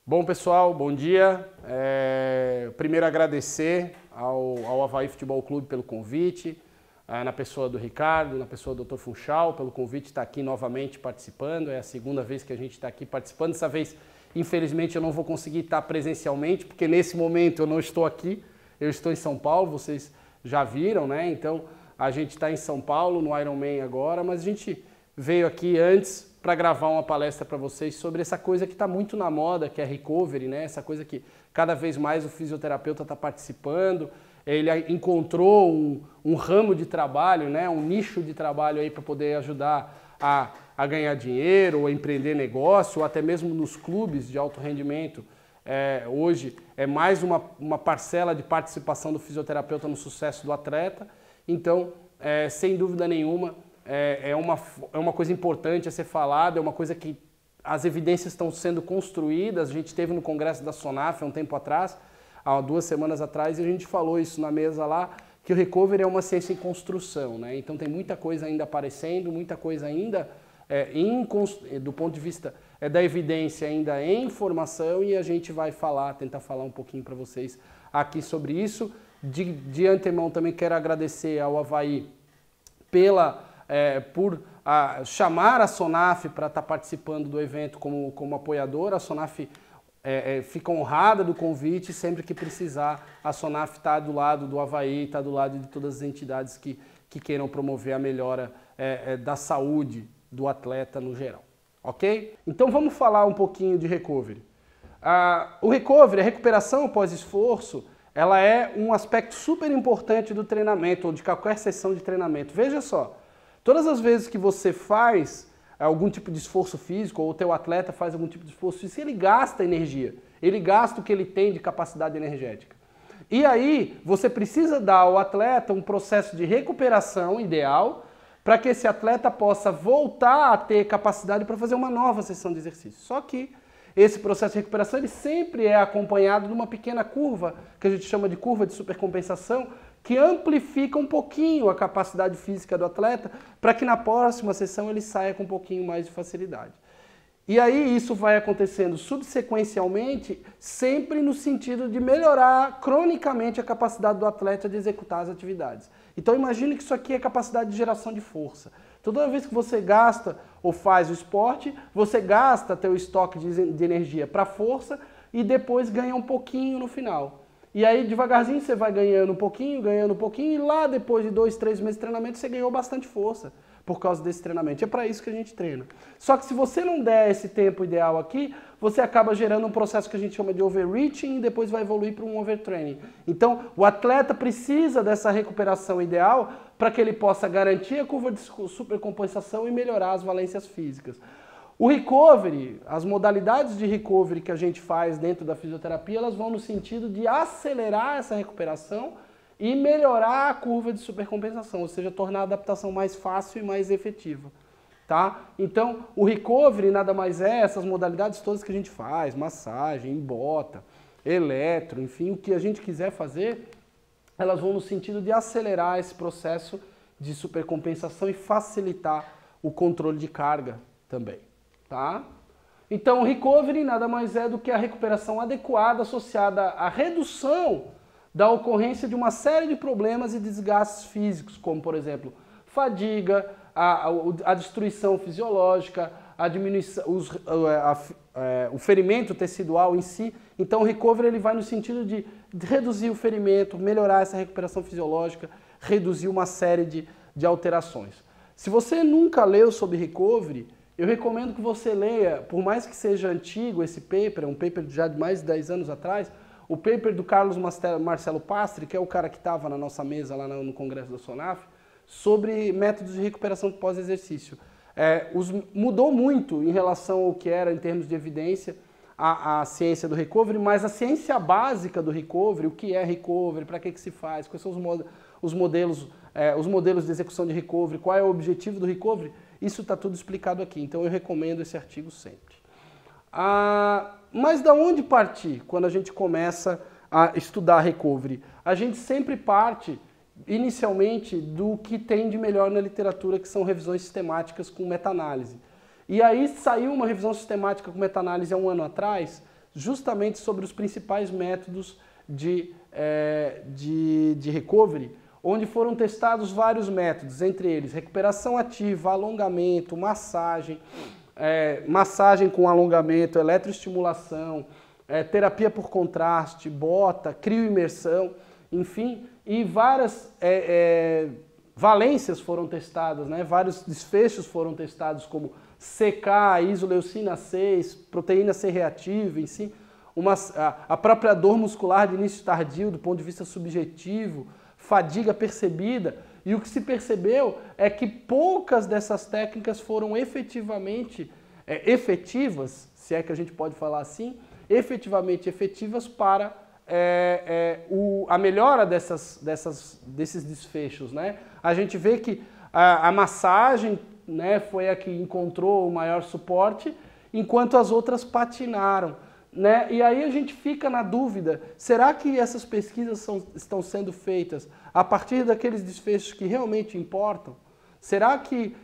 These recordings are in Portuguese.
Bom, pessoal, bom dia. Primeiro agradecer ao Avaí Futebol Clube pelo convite, na pessoa do Ricardo, na pessoa do Dr. Funchal, pelo convite de estar aqui novamente participando. É a segunda vez que a gente está aqui participando. Dessa vez, infelizmente, eu não vou conseguir estar presencialmente, porque nesse momento eu não estou aqui. Eu estou em São Paulo, vocês já viram, né? Então, a gente está em São Paulo, no Ironman agora, mas a gente veio aqui antes para gravar uma palestra para vocês sobre essa coisa que está muito na moda, que é recovery, né? Essa coisa que cada vez mais o fisioterapeuta está participando. Ele encontrou um ramo de trabalho, né? Um nicho de trabalho aí para poder ajudar a ganhar dinheiro, ou a empreender negócio, ou até mesmo nos clubes de alto rendimento. Hoje é mais uma parcela de participação do fisioterapeuta no sucesso do atleta. Então, sem dúvida nenhuma, é uma coisa importante a ser falada, é uma coisa que as evidências estão sendo construídas. A gente esteve no congresso da SONAF há um tempo atrás, há 2 semanas atrás, e a gente falou isso na mesa lá, que o recovery é uma ciência em construção, né? Então tem muita coisa ainda aparecendo, muita coisa ainda do ponto de vista da evidência ainda em formação, e a gente vai tentar falar um pouquinho para vocês aqui sobre isso. De antemão também quero agradecer ao Avaí por chamar a SONAF para estar participando do evento como apoiadora. A SONAF fica honrada do convite. Sempre que precisar, a SONAF está do lado do Avaí, está do lado de todas as entidades que queiram promover a melhora da saúde do atleta no geral. Ok? Então vamos falar um pouquinho de recovery. O recovery, a recuperação após esforço, ela é um aspecto super importante do treinamento, ou de qualquer sessão de treinamento. Veja só, todas as vezes que você faz algum tipo de esforço físico, ou o teu atleta faz algum tipo de esforço físico, ele gasta energia, ele gasta o que ele tem de capacidade energética. E aí, você precisa dar ao atleta um processo de recuperação ideal, para que esse atleta possa voltar a ter capacidade para fazer uma nova sessão de exercício. Só que esse processo de recuperação ele sempre é acompanhado de uma pequena curva, que a gente chama de curva de supercompensação, que amplifica um pouquinho a capacidade física do atleta, para que na próxima sessão ele saia com um pouquinho mais de facilidade. E aí isso vai acontecendo subsequencialmente, sempre no sentido de melhorar cronicamente a capacidade do atleta de executar as atividades. Então imagine que isso aqui é capacidade de geração de força. Toda vez que você gasta ou faz o esporte, você gasta teu estoque de energia para força e depois ganha um pouquinho no final. E aí devagarzinho você vai ganhando um pouquinho, e lá depois de 2, 3 meses de treinamento você ganhou bastante força por causa desse treinamento. É para isso que a gente treina. Só que se você não der esse tempo ideal aqui, você acaba gerando um processo que a gente chama de overreaching e depois vai evoluir para um overtraining. Então o atleta precisa dessa recuperação ideal para que ele possa garantir a curva de supercompensação e melhorar as valências físicas. O recovery, as modalidades de recovery que a gente faz dentro da fisioterapia, elas vão no sentido de acelerar essa recuperação e melhorar a curva de supercompensação, ou seja, tornar a adaptação mais fácil e mais efetiva. Tá? Então, o recovery nada mais é essas modalidades todas que a gente faz, massagem, bota, eletro, enfim, o que a gente quiser fazer, elas vão no sentido de acelerar esse processo de supercompensação e facilitar o controle de carga também. Tá? Então o recovery nada mais é do que a recuperação adequada associada à redução da ocorrência de uma série de problemas e desgastes físicos, como por exemplo, fadiga, a destruição fisiológica, a diminuição, o ferimento tecidual em si. Então o recovery ele vai no sentido de reduzir o ferimento, melhorar essa recuperação fisiológica, reduzir uma série de alterações. Se você nunca leu sobre recovery, eu recomendo que você leia, por mais que seja antigo esse paper, é um paper já de mais de 10 anos atrás, o paper do Carlos Marcelo Pastri, que é o cara que estava na nossa mesa lá no congresso da SONAF, sobre métodos de recuperação pós-exercício. Mudou muito em relação ao que era em termos de evidência a ciência do recovery, mas a ciência básica do recovery, o que é recovery, para que se faz, quais são os modelos de execução de recovery, qual é o objetivo do recovery, isso está tudo explicado aqui, então eu recomendo esse artigo sempre. Mas da onde partir quando a gente começa a estudar recovery? A gente sempre parte, inicialmente, do que tem de melhor na literatura, que são revisões sistemáticas com meta-análise. E aí saiu uma revisão sistemática com meta-análise há um ano atrás, justamente sobre os principais métodos de recovery, onde foram testados vários métodos, entre eles recuperação ativa, alongamento, massagem, massagem com alongamento, eletroestimulação, terapia por contraste, bota, crioimersão, enfim, e várias valências foram testadas, né? Vários desfechos foram testados, como CK, isoleucina 6, proteína C reativa, em si, a própria dor muscular de início tardio, do ponto de vista subjetivo, fadiga percebida, e o que se percebeu é que poucas dessas técnicas foram efetivamente efetivas, se é que a gente pode falar assim, efetivamente efetivas para a melhora desses desfechos, né? A gente vê que a massagem, né, foi a que encontrou o maior suporte, enquanto as outras patinaram, né? E aí a gente fica na dúvida, será que essas pesquisas estão sendo feitas a partir daqueles desfechos que realmente importam? Será que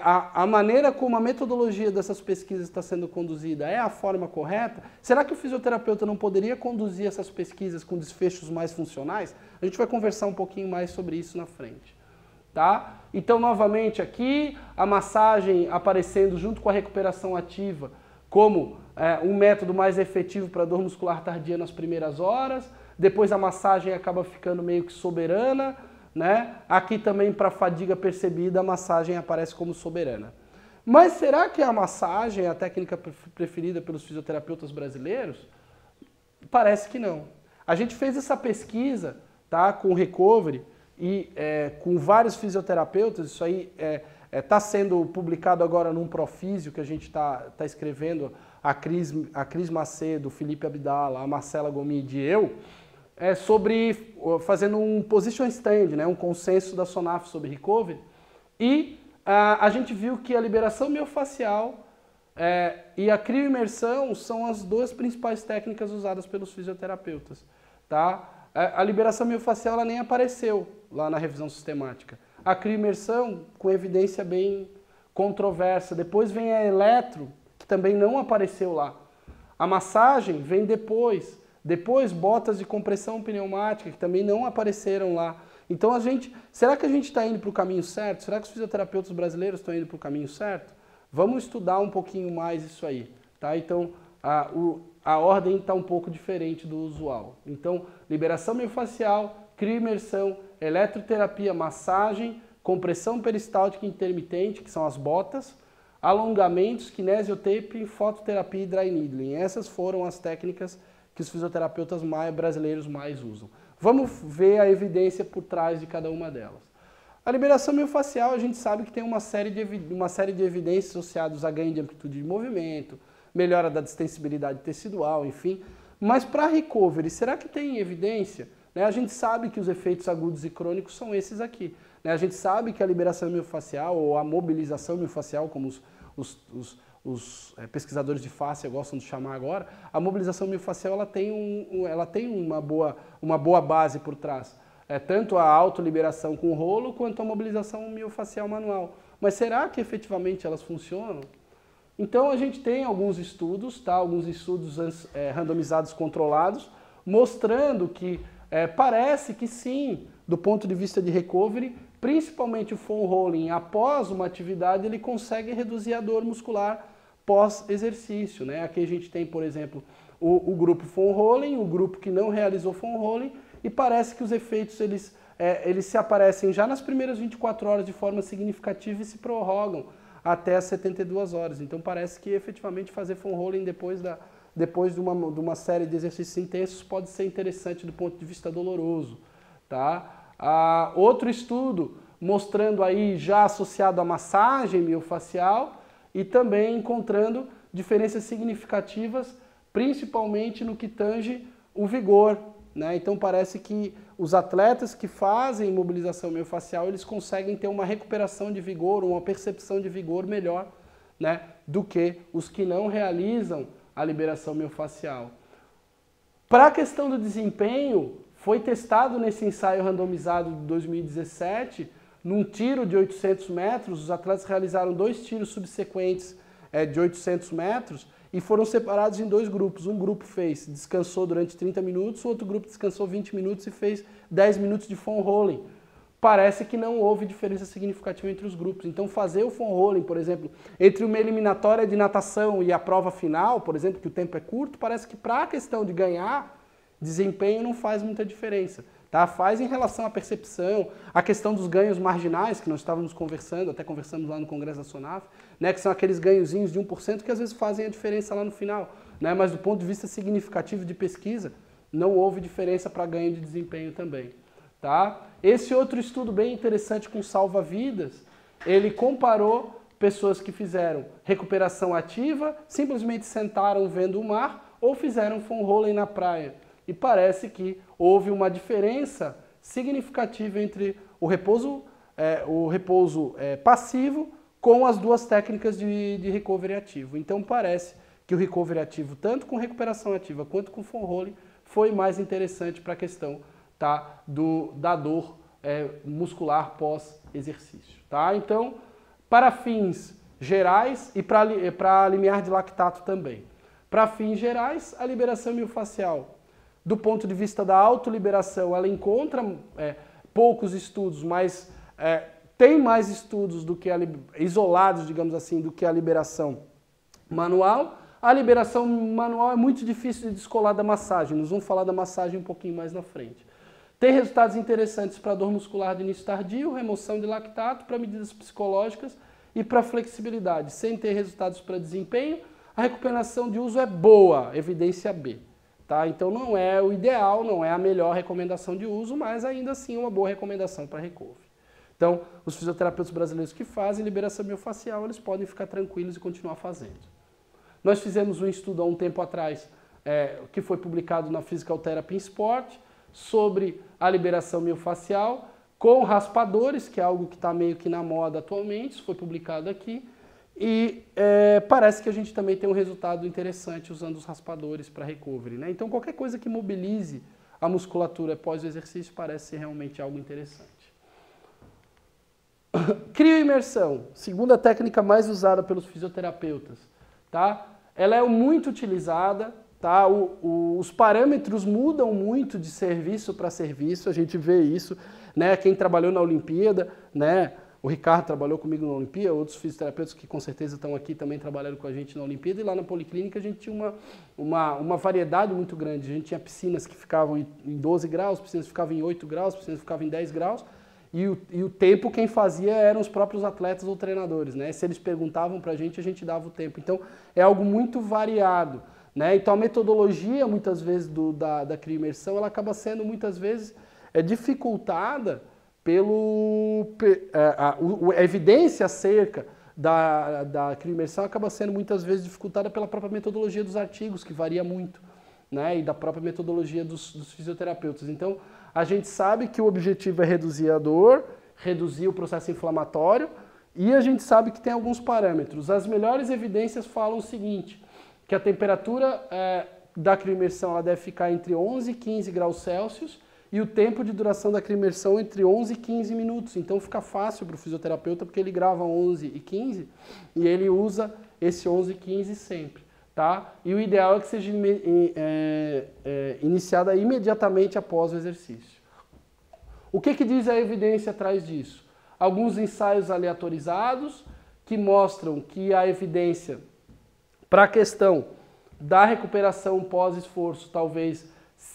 a maneira como a metodologia dessas pesquisas está sendo conduzida é a forma correta? Será que o fisioterapeuta não poderia conduzir essas pesquisas com desfechos mais funcionais? A gente vai conversar um pouquinho mais sobre isso na frente. Tá? Então, novamente aqui, a massagem aparecendo junto com a recuperação ativa como um método mais efetivo para dor muscular tardia nas primeiras horas. Depois a massagem acaba ficando meio que soberana, né? Aqui também para fadiga percebida a massagem aparece como soberana. Mas será que a massagem é a técnica preferida pelos fisioterapeutas brasileiros? Parece que não. A gente fez essa pesquisa, tá, com o Recovery e com vários fisioterapeutas. Isso aí está sendo publicado agora num Profísio que a gente está escrevendo, a Cris Macedo, o Felipe Abdala, a Marcela Gomide e eu, sobre fazendo um position stand, né, um consenso da SONAF sobre recovery, e a gente viu que a liberação miofascial e a crioimersão são as duas principais técnicas usadas pelos fisioterapeutas. Tá? A liberação miofascial ela nem apareceu lá na revisão sistemática. A crioimersão com evidência bem controversa. Depois vem a eletro, que também não apareceu lá. A massagem vem depois. Depois, botas de compressão pneumática, que também não apareceram lá. Então, será que a gente está indo para o caminho certo? Será que os fisioterapeutas brasileiros estão indo para o caminho certo? Vamos estudar um pouquinho mais isso aí. Tá? Então, a ordem está um pouco diferente do usual. Então, liberação miofascial, crioimersão, eletroterapia, massagem, compressão peristáltica intermitente, que são as botas, alongamentos, kinesiotaping, fototerapia e dry needling. Essas foram as técnicas que os fisioterapeutas brasileiros mais usam. Vamos ver a evidência por trás de cada uma delas. A liberação miofascial, a gente sabe que tem uma série de evidências associadas a ganho de amplitude de movimento, melhora da distensibilidade tecidual, enfim. Mas para recovery, será que tem evidência? A gente sabe que os efeitos agudos e crônicos são esses aqui. A gente sabe que a liberação miofascial ou a mobilização miofascial, como os pesquisadores de face gostam de chamar agora, a mobilização miofascial ela tem uma boa base por trás. Tanto a autoliberação com rolo quanto a mobilização miofascial manual. Mas será que efetivamente elas funcionam? Então a gente tem alguns estudos, tá? Alguns estudos randomizados controlados, mostrando que parece que sim, do ponto de vista de recovery, principalmente o foam rolling, após uma atividade, ele consegue reduzir a dor muscular pós-exercício, né? Aqui a gente tem, por exemplo, o grupo foam rolling, o grupo que não realizou foam rolling, e parece que os efeitos eles se aparecem já nas primeiras 24 horas de forma significativa e se prorrogam até as 72 horas. Então parece que efetivamente fazer foam rolling depois de uma série de exercícios intensos pode ser interessante do ponto de vista doloroso. Tá? Outro estudo mostrando aí já associado à massagem miofascial e também encontrando diferenças significativas, principalmente no que tange o vigor. Né? Então parece que os atletas que fazem mobilização miofascial, eles conseguem ter uma recuperação de vigor, uma percepção de vigor melhor, né, do que os que não realizam a liberação miofascial. Para a questão do desempenho, foi testado nesse ensaio randomizado de 2017, num tiro de 800 metros, os atletas realizaram 2 tiros subsequentes de 800 metros, e foram separados em 2 grupos. Um grupo descansou durante 30 minutos, o outro grupo descansou 20 minutos e fez 10 minutos de foam rolling. Parece que não houve diferença significativa entre os grupos. Então fazer o foam rolling, por exemplo, entre uma eliminatória de natação e a prova final, por exemplo, que o tempo é curto, parece que para a questão de ganhar desempenho não faz muita diferença. Tá? Faz em relação à percepção, a questão dos ganhos marginais, que nós estávamos conversando, até conversamos lá no Congresso da SONAF, né, que são aqueles ganhozinhos de 1% que às vezes fazem a diferença lá no final. Né? Mas do ponto de vista significativo de pesquisa, não houve diferença para ganho de desempenho também. Tá? Esse outro estudo bem interessante com salva-vidas, ele comparou pessoas que fizeram recuperação ativa, simplesmente sentaram vendo o mar, ou fizeram foam rolling na praia. E parece que houve uma diferença significativa entre o repouso passivo com as 2 técnicas de recovery ativo. Então parece que o recovery ativo, tanto com recuperação ativa quanto com foam rolling, foi mais interessante para a questão, tá, da dor muscular pós-exercício. Tá? Então, para fins gerais e para limiar de lactato também. Para fins gerais, a liberação miofascial, do ponto de vista da autoliberação, ela encontra poucos estudos, mas tem mais estudos do que isolados, digamos assim, do que a liberação manual. A liberação manual é muito difícil de descolar da massagem. Nós vamos falar da massagem um pouquinho mais na frente. Tem resultados interessantes para dor muscular de início tardio, remoção de lactato, para medidas psicológicas e para flexibilidade. Sem ter resultados para desempenho, a recuperação de uso é boa, evidência B. Tá? Então não é o ideal, não é a melhor recomendação de uso, mas ainda assim uma boa recomendação para recovery. Então, os fisioterapeutas brasileiros que fazem liberação miofascial, eles podem ficar tranquilos e continuar fazendo. Nós fizemos um estudo há um tempo atrás, que foi publicado na Physical Therapy in Sport, sobre a liberação miofascial com raspadores, que é algo que está meio que na moda atualmente, isso foi publicado aqui, e parece que a gente também tem um resultado interessante usando os raspadores para recovery. Né? Então qualquer coisa que mobilize a musculatura após o exercício parece ser realmente algo interessante. Crioimersão, segunda técnica mais usada pelos fisioterapeutas. Tá? Ela é muito utilizada, tá? Os parâmetros mudam muito de serviço para serviço, a gente vê isso. Né? Quem trabalhou na Olimpíada, né? O Ricardo trabalhou comigo na Olimpíada, outros fisioterapeutas que com certeza estão aqui também trabalharam com a gente na Olimpíada, e lá na Policlínica a gente tinha uma variedade muito grande. A gente tinha piscinas que ficavam em 12 graus, piscinas que ficavam em 8 graus, piscinas que ficavam em 10 graus, e o tempo quem fazia eram os próprios atletas ou treinadores. Né? Se eles perguntavam para a gente dava o tempo. Então é algo muito variado. Né? Então a metodologia, muitas vezes, da crioimersão, ela acaba sendo muitas vezes dificultada a evidência acerca da crioimersão acaba sendo muitas vezes dificultada pela própria metodologia dos artigos, que varia muito, né? E da própria metodologia dos fisioterapeutas. Então, a gente sabe que o objetivo é reduzir a dor, reduzir o processo inflamatório, e a gente sabe que tem alguns parâmetros. As melhores evidências falam o seguinte, que a temperatura da crioimersão ela deve ficar entre 11 e 15 graus Celsius, e o tempo de duração da crioimersão entre 11 e 15 minutos. Então fica fácil para o fisioterapeuta, porque ele grava 11 e 15 e ele usa esse 11 e 15 sempre. Tá? E o ideal é que seja iniciada imediatamente após o exercício. O que diz a evidência atrás disso? Alguns ensaios aleatorizados que mostram que a evidência para a questão da recuperação pós-esforço talvez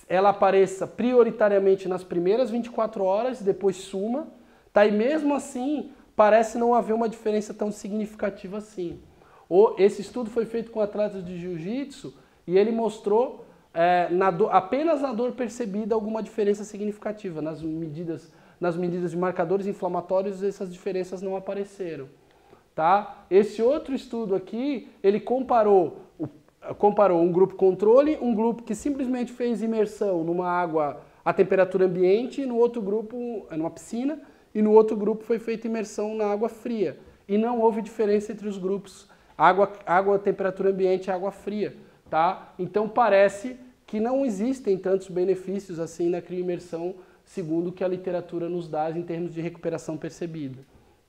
ela apareça prioritariamente nas primeiras 24 horas, depois suma, tá? E mesmo assim parece não haver uma diferença tão significativa assim. Esse estudo foi feito com atletas de jiu-jitsu e ele mostrou apenas na dor percebida alguma diferença significativa. Nas medidas de marcadores inflamatórios essas diferenças não apareceram. Tá? Esse outro estudo aqui, ele comparou um grupo controle, um grupo que simplesmente fez imersão numa água a temperatura ambiente, e no outro grupo, numa piscina, e no outro grupo foi feita imersão na água fria. E não houve diferença entre os grupos, água temperatura ambiente e água fria. Tá? Então parece que não existem tantos benefícios assim na crioimersão, segundo o que a literatura nos dá em termos de recuperação percebida.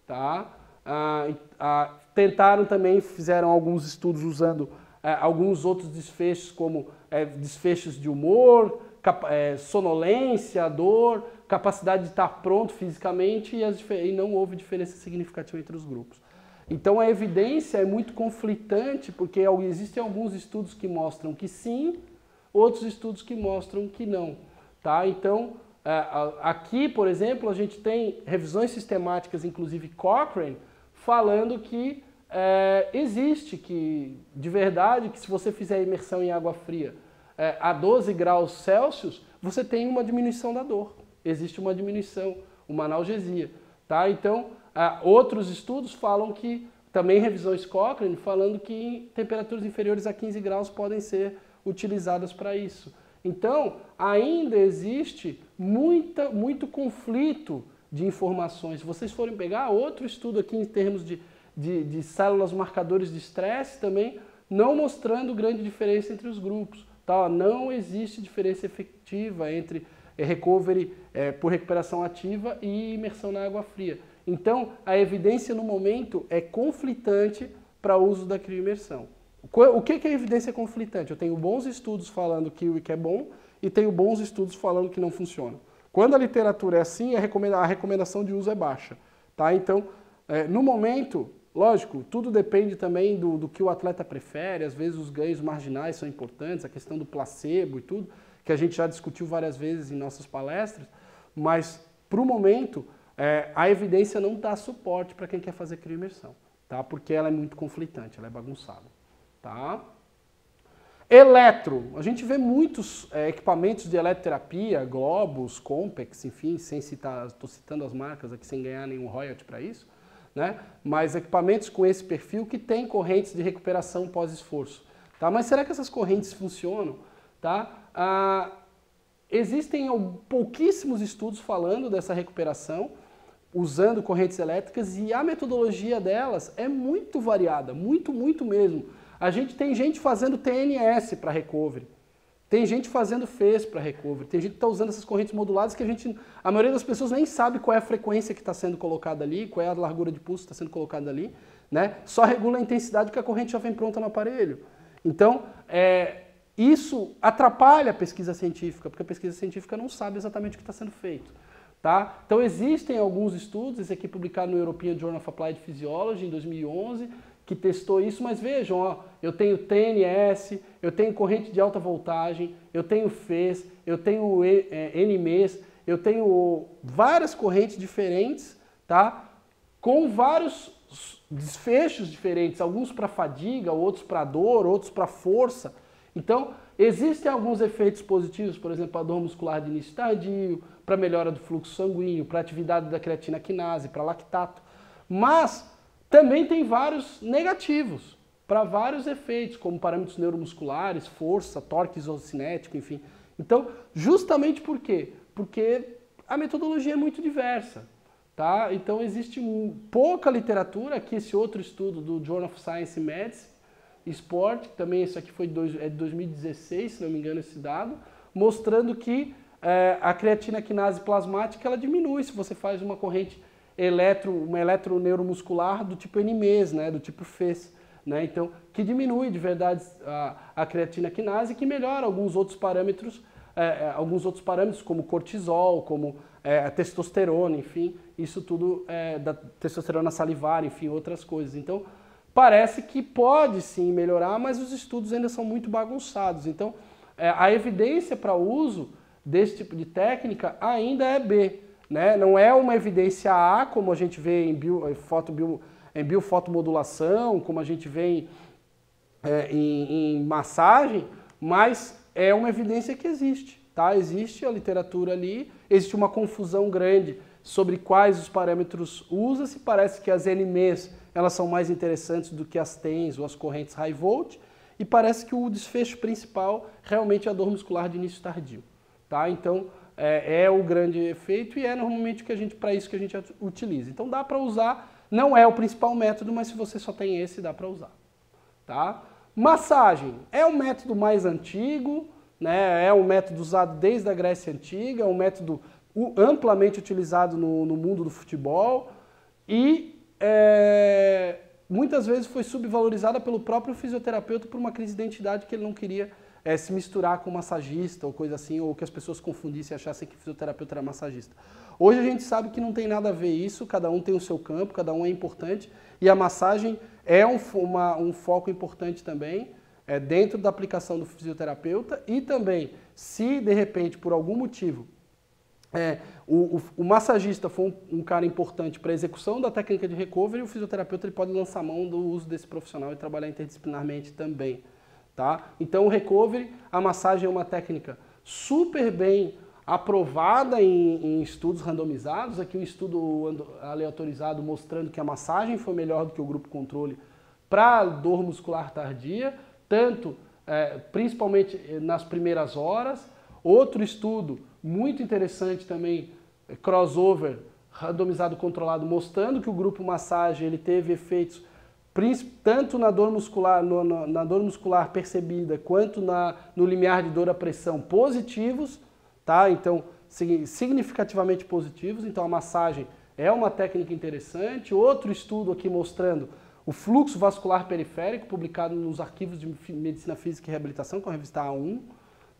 Tá? Tentaram também, fizeram alguns estudos usando alguns outros desfechos, como desfechos de humor, sonolência, dor, capacidade de estar pronto fisicamente e não houve diferença significativa entre os grupos. Então a evidência é muito conflitante, porque existem alguns estudos que mostram que sim, outros estudos que mostram que não. Tá? Então, aqui, por exemplo, a gente tem revisões sistemáticas, inclusive Cochrane, falando que existe, que de verdade, que se você fizer imersão em água fria a 12 graus Celsius, você tem uma diminuição da dor. Existe uma diminuição, uma analgesia. Tá? Então, outros estudos falam que, também revisões Cochrane, falando que temperaturas inferiores a 15 graus podem ser utilizadas para isso. Então, ainda existe muito conflito de informações. Se vocês forem pegar outro estudo aqui em termos de células marcadores de estresse também, não mostrando grande diferença entre os grupos. Tá? Não existe diferença efetiva entre recovery por recuperação ativa e imersão na água fria. Então, a evidência no momento é conflitante para o uso da crioimersão. O que é evidência conflitante? Eu tenho bons estudos falando que é bom e tenho bons estudos falando que não funciona. Quando a literatura é assim, a recomendação de uso é baixa. Tá? Então, no momento, lógico, tudo depende também do que o atleta prefere, às vezes os ganhos marginais são importantes, a questão do placebo e tudo, que a gente já discutiu várias vezes em nossas palestras, mas, para o momento, a evidência não dá suporte para quem quer fazer crioimersão, tá? Porque ela é muito conflitante, ela é bagunçada. Tá? A gente vê muitos equipamentos de eletroterapia, Globus, Compex, enfim, sem citar, estou citando as marcas aqui sem ganhar nenhum royalty para isso, né? Mas equipamentos com esse perfil que tem correntes de recuperação pós-esforço. Tá? Mas será que essas correntes funcionam? Tá? Existem pouquíssimos estudos falando dessa recuperação, usando correntes elétricas, e a metodologia delas é muito variada, muito mesmo. Tem gente fazendo TNS para recovery, tem gente fazendo FES para recovery, tem gente que está usando essas correntes moduladas que a maioria das pessoas nem sabe qual é a frequência que está sendo colocada ali, qual é a largura de pulso que está sendo colocada ali, né? Só regula a intensidade que a corrente já vem pronta no aparelho. Então, isso atrapalha a pesquisa científica, porque a pesquisa científica não sabe exatamente o que está sendo feito. Tá? Então existem alguns estudos, esse aqui publicado no European Journal of Applied Physiology em 2011, que testou isso, mas vejam, ó, eu tenho TNS, eu tenho corrente de alta voltagem, eu tenho FES, eu tenho NMES, eu tenho várias correntes diferentes, tá? Com vários desfechos diferentes, alguns para fadiga, outros para dor, outros para força. Então, existem alguns efeitos positivos, por exemplo, a dor muscular de início tardio, para melhora do fluxo sanguíneo, para atividade da creatina quinase, para lactato, mas também tem vários negativos, para vários efeitos, como parâmetros neuromusculares, força, torque isocinético, enfim. Então, justamente por quê? Porque a metodologia é muito diversa. Tá? Então, existe pouca literatura, aqui esse outro estudo do Journal of Science Medicine, Sport, também isso aqui foi de 2016, se não me engano esse dado, mostrando que a creatina quinase plasmática ela diminui se você faz uma corrente uma eletroneuromuscular do tipo NMES, né, do tipo FES, né, então, que diminui de verdade a creatina quinase e que melhora alguns outros parâmetros como cortisol, como a testosterona, enfim, isso tudo da testosterona salivar, enfim, outras coisas. Então, parece que pode sim melhorar, mas os estudos ainda são muito bagunçados. Então, a evidência para o uso desse tipo de técnica ainda é B, né? Não é uma evidência A, como a gente vê em biofotomodulação, como a gente vê em massagem, mas é uma evidência que existe. Tá? Existe a literatura ali, existe uma confusão grande sobre quais os parâmetros usa-se, parece que as NMEs elas são mais interessantes do que as TENS ou as correntes high volt, e parece que o desfecho principal realmente é a dor muscular de início tardio. Tá? Então, é o grande efeito e é normalmente para isso que a gente utiliza. Então, dá para usar, não é o principal método, mas se você só tem esse, dá para usar. Tá? Massagem é o método mais antigo, né? É um método usado desde a Grécia Antiga, é um método amplamente utilizado no mundo do futebol e muitas vezes foi subvalorizada pelo próprio fisioterapeuta por uma crise de identidade que ele não queria se misturar com massagista ou coisa assim, ou que as pessoas confundissem e achassem que fisioterapeuta era massagista. Hoje a gente sabe que não tem nada a ver isso, cada um tem o seu campo, cada um é importante, e a massagem é um foco importante também dentro da aplicação do fisioterapeuta, e também, se de repente, por algum motivo, o massagista for um cara importante para a execução da técnica de recovery, o fisioterapeuta ele pode lançar mão do uso desse profissional e trabalhar interdisciplinarmente também. Tá? Então o recovery, a massagem é uma técnica super bem aprovada em estudos randomizados. Aqui um estudo aleatorizado mostrando que a massagem foi melhor do que o grupo controle para dor muscular tardia, principalmente nas primeiras horas. Outro estudo muito interessante também, crossover, randomizado controlado, mostrando que o grupo massagem ele teve efeitos tanto na dor muscular, na dor muscular percebida, quanto no limiar de dor à pressão positivos, tá? Então, significativamente positivos. Então, a massagem é uma técnica interessante. Outro estudo aqui mostrando o fluxo vascular periférico, publicado nos arquivos de Medicina Física e Reabilitação, com a revista A1,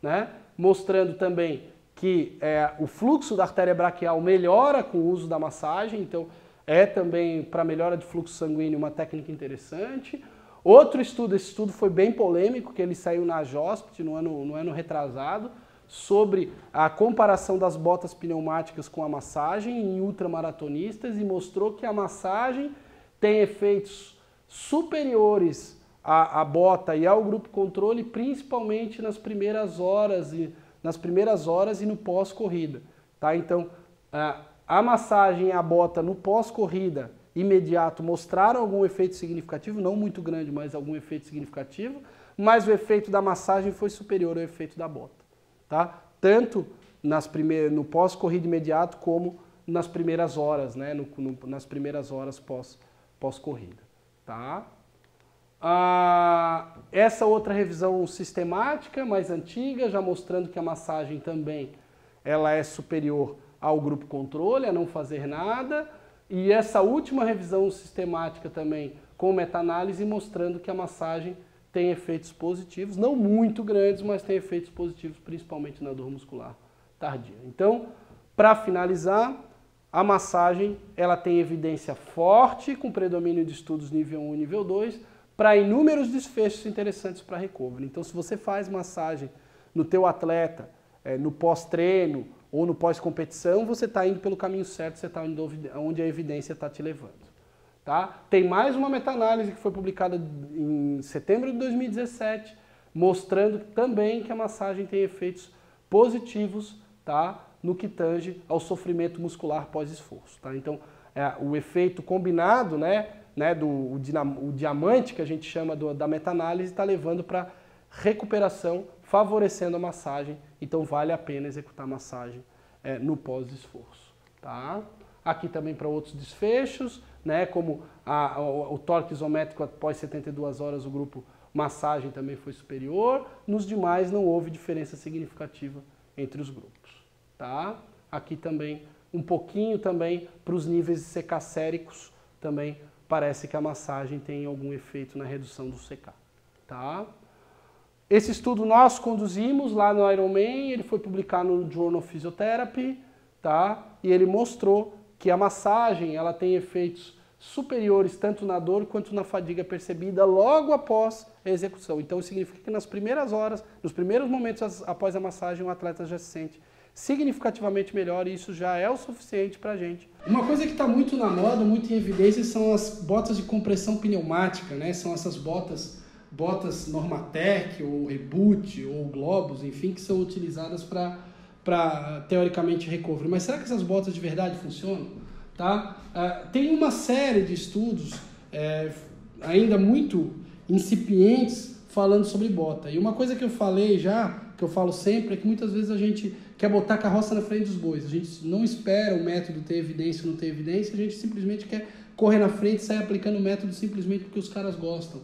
né? Mostrando também que o fluxo da artéria braquial melhora com o uso da massagem. Então, é também para melhora de fluxo sanguíneo uma técnica interessante. Outro estudo, esse estudo foi bem polêmico, que ele saiu na JOSPT no ano retrasado, sobre a comparação das botas pneumáticas com a massagem em ultramaratonistas, e mostrou que a massagem tem efeitos superiores à bota e ao grupo controle, principalmente nas primeiras horas e no pós-corrida. Tá? Então, a massagem e a bota no pós-corrida imediato mostraram algum efeito significativo, não muito grande, mas algum efeito significativo, mas o efeito da massagem foi superior ao efeito da bota. Tá? Tanto no pós-corrida imediato como nas primeiras horas, né? Nas primeiras horas pós-corrida. Tá? Essa outra revisão sistemática, mais antiga, já mostrando que a massagem também ela é superior ao grupo controle, a não fazer nada. E essa última revisão sistemática também com meta-análise mostrando que a massagem tem efeitos positivos, não muito grandes, mas tem efeitos positivos, principalmente na dor muscular tardia. Então, para finalizar, a massagem ela tem evidência forte, com predomínio de estudos nível 1 e nível 2, para inúmeros desfechos interessantes para recovery. Então, se você faz massagem no teu atleta, no pós-treino ou no pós-competição, você está indo pelo caminho certo, você está indo onde a evidência está te levando. Tá? Tem mais uma meta-análise que foi publicada em setembro de 2017, mostrando também que a massagem tem efeitos positivos, tá? No que tange ao sofrimento muscular pós-esforço. Tá? Então, o efeito combinado, o diamante que a gente chama da meta-análise, está levando para recuperação, favorecendo a massagem. Então, vale a pena executar a massagem no pós-esforço. Tá? Aqui também para outros desfechos, né, como o torque isométrico após 72 horas, o grupo massagem também foi superior. Nos demais não houve diferença significativa entre os grupos. Tá? Aqui também, um pouquinho também para os níveis de CK séricos, também parece que a massagem tem algum efeito na redução do CK. Tá? Esse estudo nós conduzimos lá no Ironman, ele foi publicado no Journal of Physiotherapy, tá? E ele mostrou que a massagem ela tem efeitos superiores tanto na dor quanto na fadiga percebida logo após a execução. Então, isso significa que nas primeiras horas, nos primeiros momentos após a massagem, o atleta já se sente significativamente melhor, e isso já é o suficiente para a gente. Uma coisa que está muito na moda, muito em evidência, são as botas de compressão pneumática, né? São essas botas Normatec, ou Reboot, ou Globus, enfim, que são utilizadas para teoricamente recovery. Mas será que essas botas de verdade funcionam? Tá? Tem uma série de estudos ainda muito incipientes falando sobre bota. E uma coisa que eu falei já, que eu falo sempre, é que muitas vezes a gente quer botar a carroça na frente dos bois. A gente não espera o método ter evidência ou não ter evidência, a gente simplesmente quer correr na frente e sair aplicando o método simplesmente porque os caras gostam.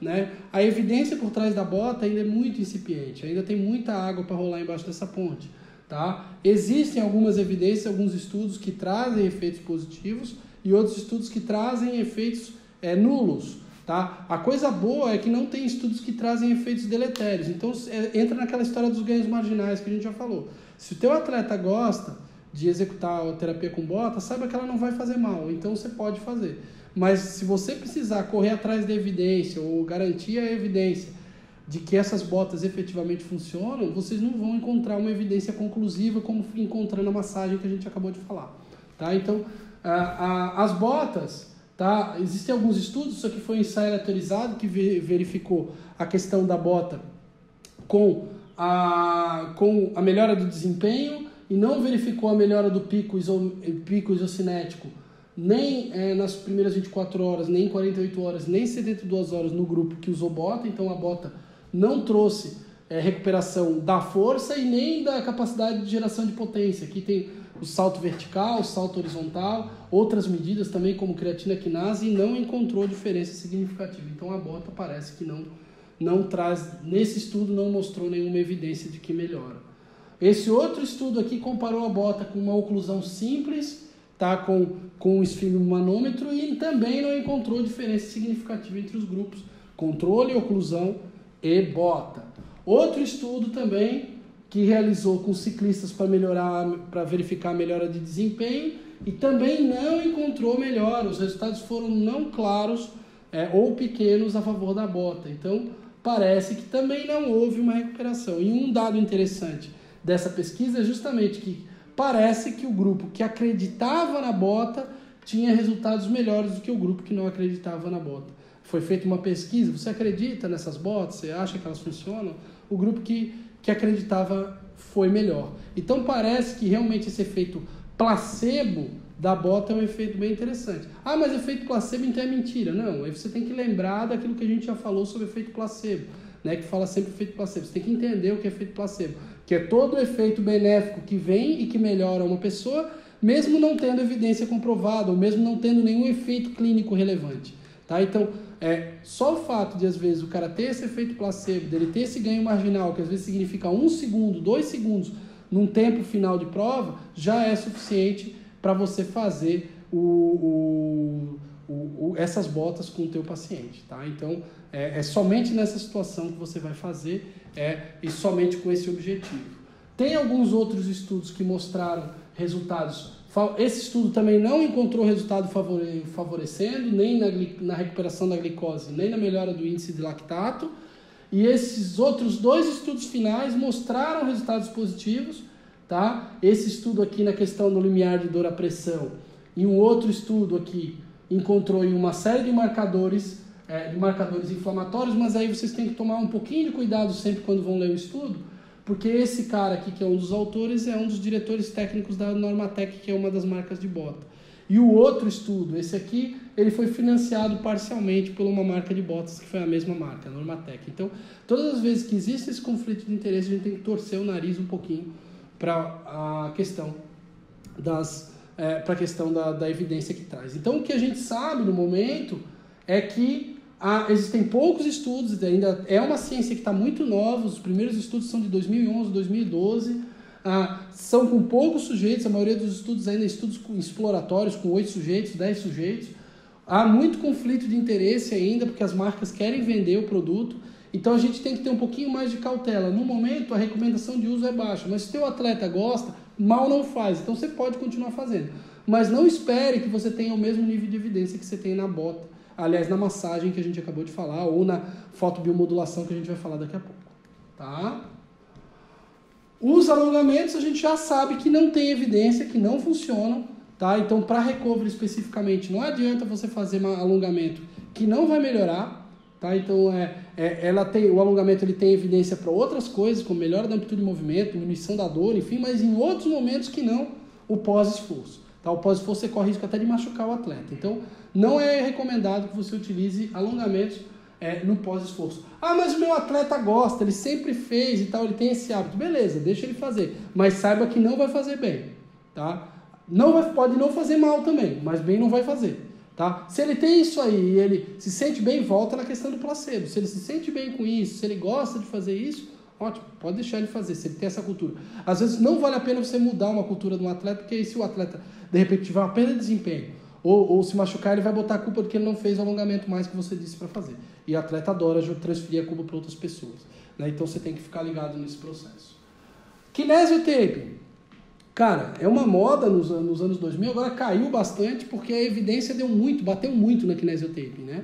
Né? A evidência por trás da bota ainda é muito incipiente, ainda tem muita água para rolar embaixo dessa ponte. Tá? Existem algumas evidências, alguns estudos que trazem efeitos positivos e outros estudos que trazem efeitos nulos. Tá? A coisa boa é que não tem estudos que trazem efeitos deletérios. Então, entra naquela história dos ganhos marginais que a gente já falou. Se o teu atleta gosta de executar a terapia com bota, saiba que ela não vai fazer mal. Então, você pode fazer. Mas se você precisar correr atrás da evidência ou garantir a evidência de que essas botas efetivamente funcionam, vocês não vão encontrar uma evidência conclusiva como encontrando a massagem que a gente acabou de falar. Tá? Então, as botas... Tá? Existem alguns estudos, isso aqui foi um ensaio aleatorizado que verificou a questão da bota com a melhora do desempenho e não verificou a melhora do pico isocinético nem nas primeiras 24 horas, nem em 48 horas, nem em 72 horas no grupo que usou bota. Então a bota não trouxe recuperação da força e nem da capacidade de geração de potência. Aqui tem o salto vertical, o salto horizontal, outras medidas também como creatina quinase, e não encontrou diferença significativa. Então a bota parece que não traz, nesse estudo não mostrou nenhuma evidência de que melhora. Esse outro estudo aqui comparou a bota com uma oclusão simples, tá, com o esfigmomanômetro, e também não encontrou diferença significativa entre os grupos controle, oclusão e bota. Outro estudo também que realizou com ciclistas para verificar a melhora de desempenho e também não encontrou melhora. Os resultados foram não claros ou pequenos a favor da bota. Então, parece que também não houve uma recuperação. E um dado interessante dessa pesquisa é justamente que parece que o grupo que acreditava na bota tinha resultados melhores do que o grupo que não acreditava na bota. Foi feita uma pesquisa, você acredita nessas botas? Você acha que elas funcionam? O grupo que acreditava foi melhor. Então parece que realmente esse efeito placebo da bota é um efeito bem interessante. Ah, mas efeito placebo então é mentira. Não, aí você tem que lembrar daquilo que a gente já falou sobre efeito placebo, né? Que fala sempre efeito placebo. Você tem que entender o que é efeito placebo, que é todo o efeito benéfico que vem e que melhora uma pessoa, mesmo não tendo evidência comprovada, ou mesmo não tendo nenhum efeito clínico relevante. Tá? Então, só o fato de, às vezes, o cara ter esse efeito placebo, dele ter esse ganho marginal, que às vezes significa 1 segundo, 2 segundos, num tempo final de prova, já é suficiente para você fazer essas botas com o teu paciente. Tá? Então, é somente nessa situação que você vai fazer e somente com esse objetivo. Tem alguns outros estudos que mostraram resultados. Esse estudo também não encontrou resultado favorecendo, nem na recuperação da glicose, nem na melhora do índice de lactato. E esses outros 2 estudos finais mostraram resultados positivos. Tá? Esse estudo aqui na questão do limiar de dor à pressão e um outro estudo aqui encontrou em uma série de marcadores inflamatórios, mas aí vocês têm que tomar um pouquinho de cuidado sempre quando vão ler o estudo, porque esse cara aqui, que é um dos autores, é um dos diretores técnicos da Normatec, que é uma das marcas de bota. E o outro estudo, esse aqui, ele foi financiado parcialmente por uma marca de botas, que foi a mesma marca, a Normatec. Então, todas as vezes que existe esse conflito de interesse, a gente tem que torcer o nariz um pouquinho para a questão da evidência que traz. Então, o que a gente sabe no momento é que existem poucos estudos, ainda é uma ciência que está muito nova, os primeiros estudos são de 2011, 2012, são com poucos sujeitos, a maioria dos estudos ainda estudos exploratórios, com 8 sujeitos, 10 sujeitos. Há muito conflito de interesse ainda, porque as marcas querem vender o produto, então a gente tem que ter um pouquinho mais de cautela. No momento, a recomendação de uso é baixa, mas se o teu atleta gosta, mal não faz, então você pode continuar fazendo. Mas não espere que você tenha o mesmo nível de evidência que você tem na bota, aliás, na massagem que a gente acabou de falar, ou na fotobiomodulação que a gente vai falar daqui a pouco. Tá? Os alongamentos a gente já sabe que não tem evidência, que não funcionam. Tá? Então, para recovery especificamente, não adianta você fazer um alongamento que não vai melhorar. Tá? Então, o alongamento ele tem evidência para outras coisas, como melhora da amplitude de movimento, diminuição da dor, enfim, mas em outros momentos que não o pós-esforço. Tá? O pós-esforço você corre risco até de machucar o atleta. Então, não é recomendado que você utilize alongamentos no pós-esforço. Ah, mas o meu atleta gosta, ele sempre fez e tal, ele tem esse hábito. Beleza, deixa ele fazer. Mas saiba que não vai fazer bem. Tá? Pode não fazer mal também, mas bem não vai fazer. Tá? Se ele tem isso aí e ele se sente bem, volta na questão do placebo. Se ele se sente bem com isso, se ele gosta de fazer isso, ótimo, pode deixar ele fazer, se ele tem essa cultura. Às vezes não vale a pena você mudar uma cultura de um atleta, porque aí se o atleta, de repente, tiver uma perda de desempenho, Ou se machucar, ele vai botar a culpa porque ele não fez o alongamento mais que você disse para fazer. E o atleta adora transferir a culpa para outras pessoas. Né? Então você tem que ficar ligado nesse processo. Kinesiotaping. Cara, é uma moda nos anos 2000, agora caiu bastante porque a evidência bateu muito na kinesiotaping, né?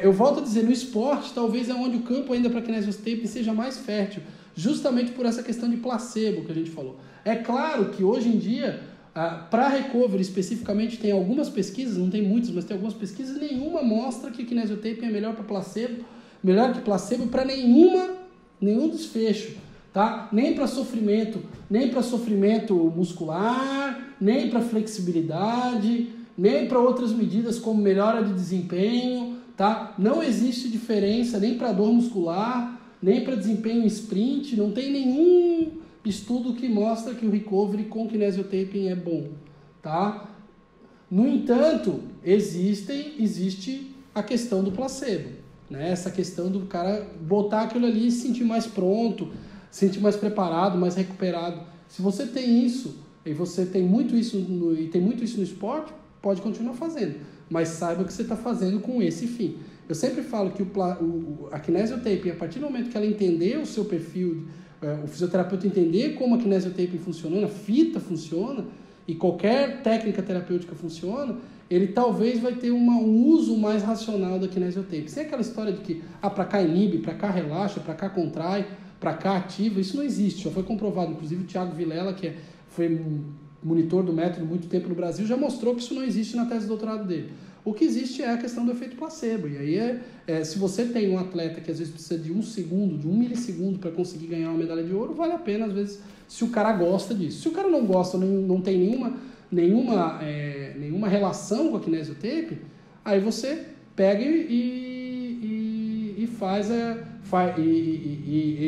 Eu volto a dizer, no esporte, talvez é onde o campo ainda para kinesiotaping seja mais fértil, justamente por essa questão de placebo que a gente falou. É claro que hoje em dia, para recovery especificamente, tem algumas pesquisas, não tem muitas, mas tem algumas pesquisas, nenhuma mostra que kinesiotaping é melhor para placebo, melhor que placebo para nenhum desfecho. Tá? Nem para sofrimento muscular, nem para flexibilidade, nem para outras medidas como melhora de desempenho, tá? Não existe diferença nem para dor muscular, nem para desempenho em sprint, não tem nenhum estudo que mostra que o recovery com kinesiotaping é bom, tá? No entanto, existe a questão do placebo, né? Essa questão do cara botar aquilo ali e se sentir mais pronto, sentir mais preparado, mais recuperado. Se você tem isso, e você tem muito isso no esporte, pode continuar fazendo. Mas saiba que você está fazendo com esse fim. Eu sempre falo que a kinesiotaping, a partir do momento que ela entender o seu perfil, o fisioterapeuta entender como a kinesiotaping funciona, a fita funciona, e qualquer técnica terapêutica funciona, ele talvez vai ter um uso mais racional da kinesiotaping. Sem aquela história de que para cá inibe, para cá relaxa, para cá contrai, para cá ativa, isso não existe, já foi comprovado. Inclusive o Thiago Vilela, que foi monitor do método muito tempo no Brasil, já mostrou que isso não existe na tese de doutorado dele. O que existe é a questão do efeito placebo. E aí, se você tem um atleta que às vezes precisa de 1 segundo, de 1 milissegundo para conseguir ganhar uma medalha de ouro, vale a pena, às vezes, se o cara gosta disso. Se o cara não gosta, não tem nenhuma relação com a kinesiotaping, aí você pega e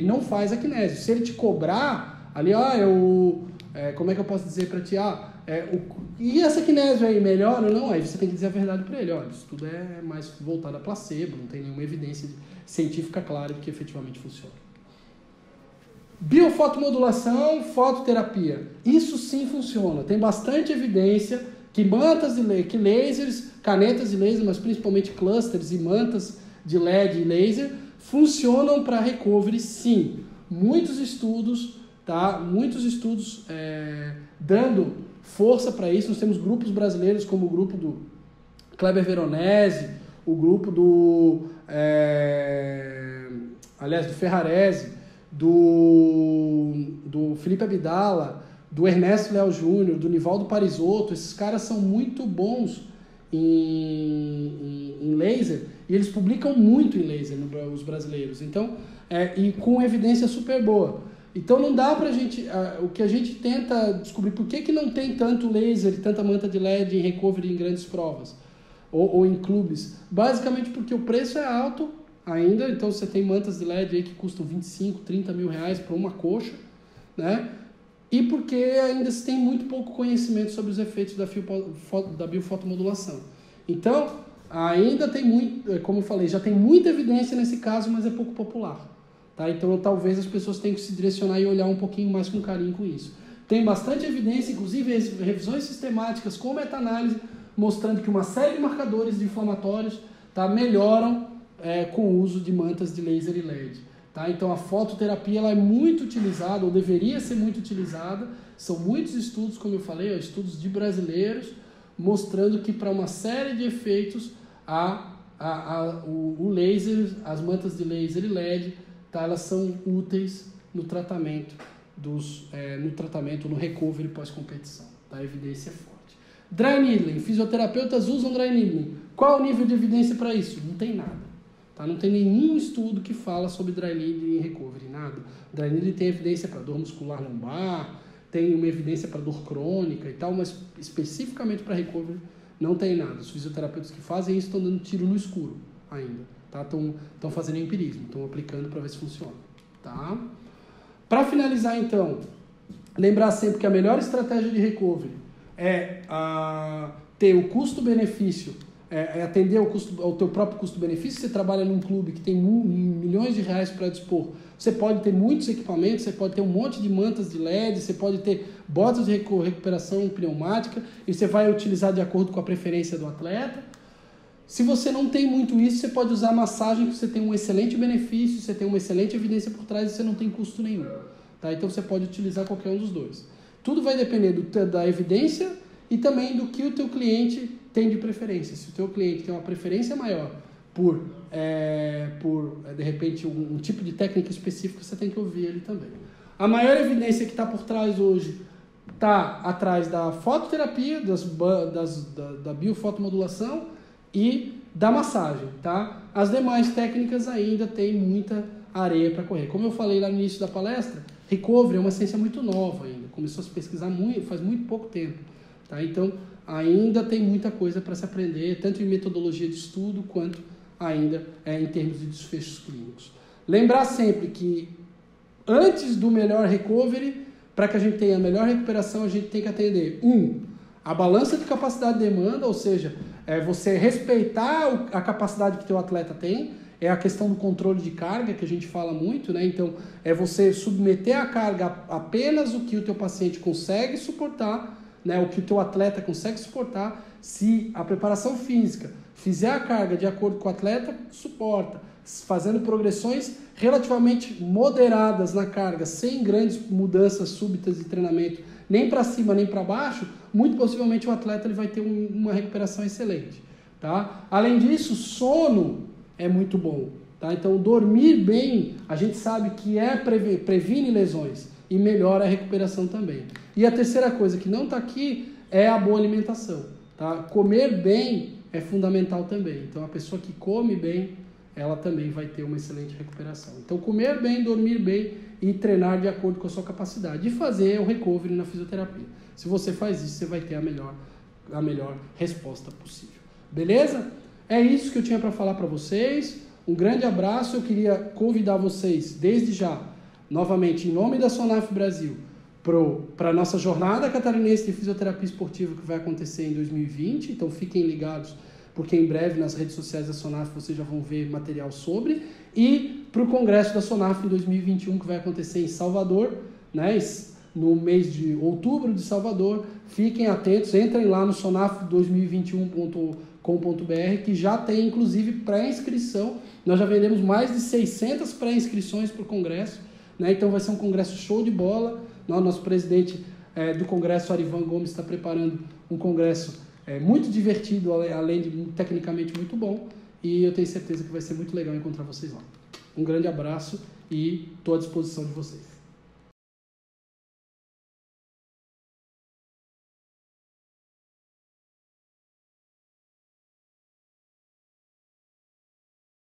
não faz a kinésio. Se ele te cobrar, ali, como é que eu posso dizer para ti? E essa kinésio aí, melhora ou não? Aí você tem que dizer a verdade para ele. Olha, isso tudo é mais voltado a placebo, não tem nenhuma evidência científica clara de que efetivamente funciona. Biofotomodulação, fototerapia. Isso sim funciona. Tem bastante evidência que que lasers, canetas de laser, mas principalmente clusters e mantas de LED e laser, funcionam para recovery, sim. Muitos estudos, tá? Dando força para isso. Nós temos grupos brasileiros, como o grupo do Kleber Veronese, o grupo do Ferrarese, do Felipe Abdala, do Ernesto Leal Júnior, do Nivaldo Parisotto. Esses caras são muito bons em laser, e eles publicam muito em laser, os brasileiros, então, e com evidência super boa. Então não dá pra gente, o que a gente tenta descobrir, por que não tem tanto laser e tanta manta de LED em recovery em grandes provas, ou em clubes? Basicamente porque o preço é alto ainda, então você tem mantas de LED aí que custam 25, 30 mil reais para uma coxa, né? E porque ainda se tem muito pouco conhecimento sobre os efeitos da biofotomodulação. Então, ainda tem muito, como eu falei, já tem muita evidência nesse caso, mas é pouco popular. Tá? Então, talvez as pessoas tenham que se direcionar e olhar um pouquinho mais com carinho com isso. Tem bastante evidência, inclusive revisões sistemáticas com meta-análise, mostrando que uma série de marcadores inflamatórios, tá, melhoram com o uso de mantas de laser e LED. Tá? Então a fototerapia ela é muito utilizada, ou deveria ser muito utilizada. São muitos estudos, como eu falei, estudos de brasileiros, mostrando que para uma série de efeitos o laser, as mantas de laser e LED, tá, elas são úteis no tratamento, no recovery pós-competição. Tá? A evidência é forte. Dry needling. Fisioterapeutas usam dry needling. Qual o nível de evidência para isso? Não tem nada. Tá? Não tem nenhum estudo que fala sobre dry needling em recovery, nada. Dry needling tem evidência para dor muscular lombar, tem uma evidência para dor crônica e tal, mas especificamente para recovery não tem nada. Os fisioterapeutas que fazem isso estão dando tiro no escuro ainda. Tá? Estão fazendo empirismo, estão aplicando para ver se funciona. Tá? Para finalizar, então, lembrar sempre que a melhor estratégia de recovery é ter o custo-benefício atender ao teu próprio custo-benefício. Você trabalha num clube que tem milhões de reais para dispor. Você pode ter muitos equipamentos, você pode ter um monte de mantas de LED, você pode ter botas de recuperação pneumática e você vai utilizar de acordo com a preferência do atleta. Se você não tem muito isso, você pode usar massagem, que você tem um excelente benefício, você tem uma excelente evidência por trás e você não tem custo nenhum. Tá? Então você pode utilizar qualquer um dos dois. Tudo vai depender da evidência e também do que o teu cliente tem de preferência. Se o teu cliente tem uma preferência maior por de repente, um tipo de técnica específica, você tem que ouvir ele também. A maior evidência que está por trás hoje está atrás da fototerapia, da biofotomodulação e da massagem. Tá? As demais técnicas ainda têm muita areia para correr. Como eu falei lá no início da palestra, recovery é uma ciência muito nova ainda. Começou a se pesquisar faz muito pouco tempo. Tá? Então, ainda tem muita coisa para se aprender, tanto em metodologia de estudo, quanto ainda em termos de desfechos clínicos. Lembrar sempre que antes do melhor recovery, para que a gente tenha a melhor recuperação, a gente tem que atender, a balança de capacidade e demanda, ou seja, você respeitar a capacidade que o teu atleta tem, é a questão do controle de carga, que a gente fala muito, né? Então, é você submeter a carga apenas o que o teu paciente consegue suportar, né? O que o teu atleta consegue suportar. Se a preparação física fizer a carga de acordo com o atleta, suporta, fazendo progressões relativamente moderadas na carga, sem grandes mudanças súbitas de treinamento, nem para cima nem para baixo, muito possivelmente o atleta ele vai ter uma recuperação excelente. Tá? Além disso, sono é muito bom. Tá? Então, dormir bem, a gente sabe que previne lesões e melhora a recuperação também. E a terceira coisa que não está aqui é a boa alimentação. Tá? Comer bem é fundamental também. Então, a pessoa que come bem, ela também vai ter uma excelente recuperação. Então, comer bem, dormir bem e treinar de acordo com a sua capacidade. E fazer o recovery na fisioterapia. Se você faz isso, você vai ter a melhor resposta possível. Beleza? É isso que eu tinha para falar para vocês. Um grande abraço. Eu queria convidar vocês, desde já, novamente, em nome da SONAF Brasil, para a nossa jornada catarinense de fisioterapia esportiva que vai acontecer em 2020. Então, fiquem ligados, porque em breve nas redes sociais da SONAF vocês já vão ver material sobre. E para o Congresso da SONAF em 2021, que vai acontecer em Salvador, né, no mês de outubro de Salvador. Fiquem atentos, entrem lá no sonaf2021.com.br, que já tem inclusive pré-inscrição. Nós já vendemos mais de 600 pré-inscrições para o Congresso, né? Então vai ser um congresso show de bola. Nosso presidente do Congresso, Arivan Gomes, está preparando um congresso muito divertido, além de tecnicamente muito bom. E eu tenho certeza que vai ser muito legal encontrar vocês lá. Um grande abraço e estou à disposição de vocês.